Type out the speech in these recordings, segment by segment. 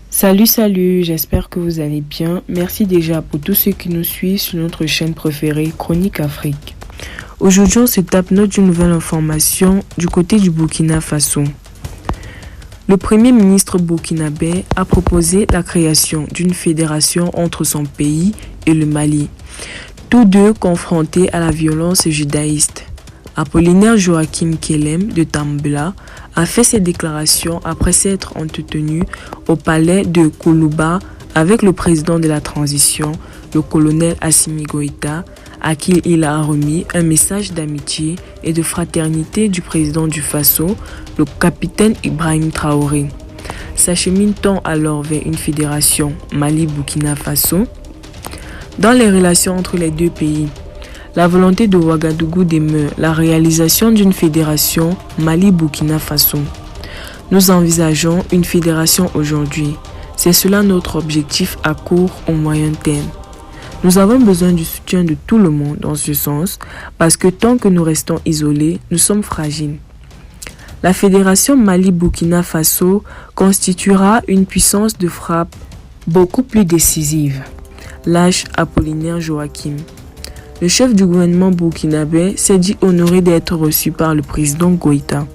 Salut, j'espère que vous allez bien. Merci déjà pour tous ceux qui nous suivent sur notre chaîne préférée Chronique Afrique. Aujourd'hui, on se tape notre nouvelle information du côté du Burkina Faso. Le Premier ministre burkinabé a proposé la création d'une fédération entre son pays et le Mali, tous deux confrontés à la violence judaïste. Apollinaire Joachim Kellem de Tambela a fait ses déclarations après s'être entretenu au palais de Koulouba avec le président de la transition, le colonel Assimi Goïta, à qui il a remis un message d'amitié et de fraternité du président du Faso, le capitaine Ibrahim Traoré. S'achemine-t-on alors vers une fédération Mali-Burkina Faso? Dans les relations entre les deux pays, la volonté de Ouagadougou demeure la réalisation d'une fédération Mali-Burkina Faso. Nous envisageons une fédération aujourd'hui. C'est cela notre objectif à court ou moyen terme. Nous avons besoin du soutien de tout le monde dans ce sens parce que tant que nous restons isolés, nous sommes fragiles. La fédération Mali-Burkina Faso constituera une puissance de frappe beaucoup plus décisive. Lâche Apollinaire Joachim. Le chef du gouvernement burkinabé s'est dit honoré d'être reçu par le président Goïta.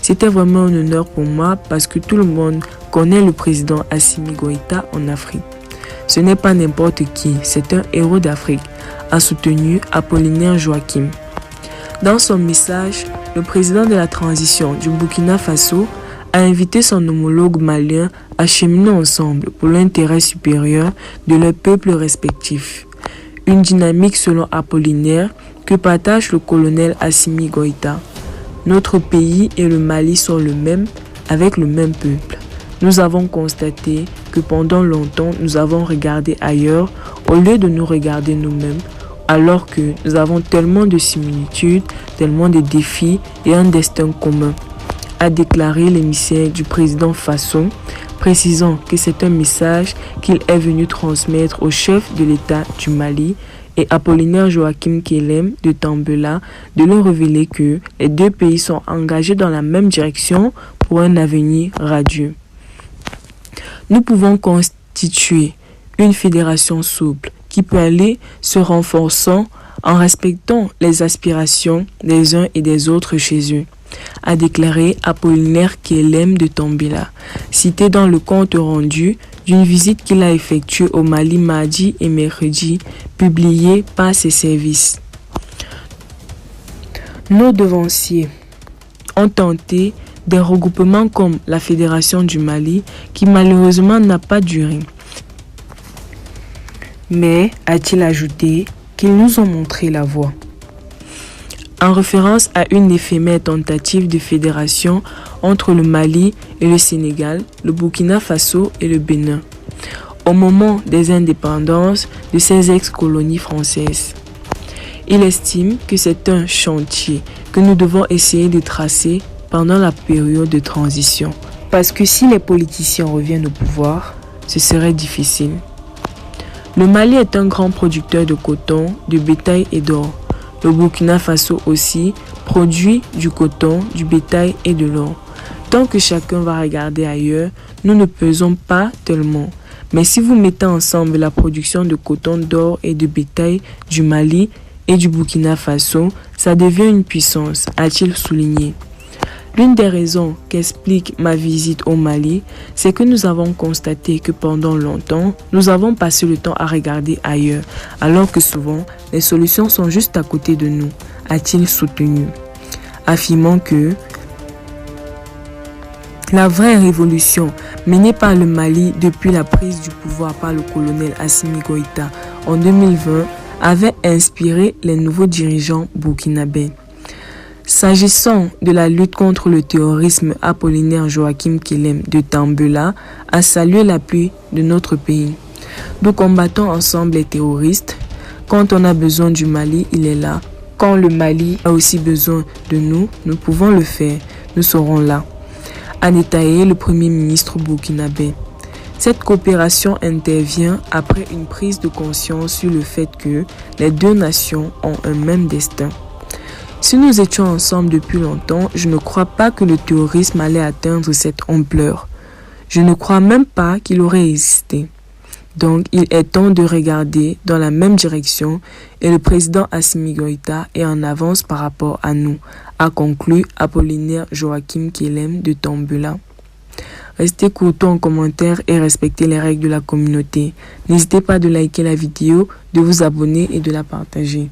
C'était vraiment un honneur pour moi parce que tout le monde connaît le président Assimi Goïta en Afrique. Ce n'est pas n'importe qui, c'est un héros d'Afrique, a soutenu Apollinaire Joachim. Dans son message, le président de la transition du Burkina Faso a invité son homologue malien à cheminer ensemble pour l'intérêt supérieur de leurs peuples respectifs. Une dynamique selon Apollinaire que partage le colonel Assimi Goïta. Notre pays et le Mali sont le même avec le même peuple. Nous avons constaté que pendant longtemps nous avons regardé ailleurs au lieu de nous regarder nous-mêmes, alors que nous avons tellement de similitudes, tellement de défis et un destin commun, a déclaré l'émissaire du président Faso, précisant que c'est un message qu'il est venu transmettre au chef de l'État du Mali et Apollinaire Joachim Kellem de Tambela de leur révéler que les deux pays sont engagés dans la même direction pour un avenir radieux. Nous pouvons constituer une fédération souple qui peut aller se renforçant en respectant les aspirations des uns et des autres chez eux, a déclaré Apollinaire Kellem de Tambela, cité dans le compte rendu d'une visite qu'il a effectuée au Mali mardi et mercredi, publié par ses services. Nos devanciers ont tenté des regroupements comme la Fédération du Mali, qui malheureusement n'a pas duré. Mais, a-t-il ajouté, qu'ils nous ont montré la voie. En référence à une éphémère tentative de fédération entre le Mali et le Sénégal, le Burkina Faso et le Bénin, au moment des indépendances de ces ex-colonies françaises. Il estime que c'est un chantier que nous devons essayer de tracer pendant la période de transition, parce que si les politiciens reviennent au pouvoir, ce serait difficile. Le Mali est un grand producteur de coton, de bétail et d'or. Le Burkina Faso aussi produit du coton, du bétail et de l'or. Tant que chacun va regarder ailleurs, nous ne pesons pas tellement. Mais si vous mettez ensemble la production de coton, d'or et de bétail du Mali et du Burkina Faso, ça devient une puissance, a-t-il souligné. L'une des raisons qu'explique ma visite au Mali, c'est que nous avons constaté que pendant longtemps, nous avons passé le temps à regarder ailleurs, alors que souvent, les solutions sont juste à côté de nous, a-t-il soutenu, affirmant que la vraie révolution menée par le Mali depuis la prise du pouvoir par le colonel Assimi Goïta en 2020 avait inspiré les nouveaux dirigeants burkinabés. S'agissant de la lutte contre le terrorisme, Apollinaire Joachim Kellem de Tambela a salué l'appui de notre pays. Nous combattons ensemble les terroristes. Quand on a besoin du Mali, il est là. Quand le Mali a aussi besoin de nous, nous pouvons le faire. Nous serons là, a détaillé le Premier ministre burkinabé. Cette coopération intervient après une prise de conscience sur le fait que les deux nations ont un même destin. Si nous étions ensemble depuis longtemps, je ne crois pas que le terrorisme allait atteindre cette ampleur. Je ne crois même pas qu'il aurait existé. Donc, il est temps de regarder dans la même direction et le président Assimi Goïta est en avance par rapport à nous, a conclu Apollinaire Joachim Kelem de Tombela. Restez courtois en commentaire et respectez les règles de la communauté. N'hésitez pas de liker la vidéo, de vous abonner et de la partager.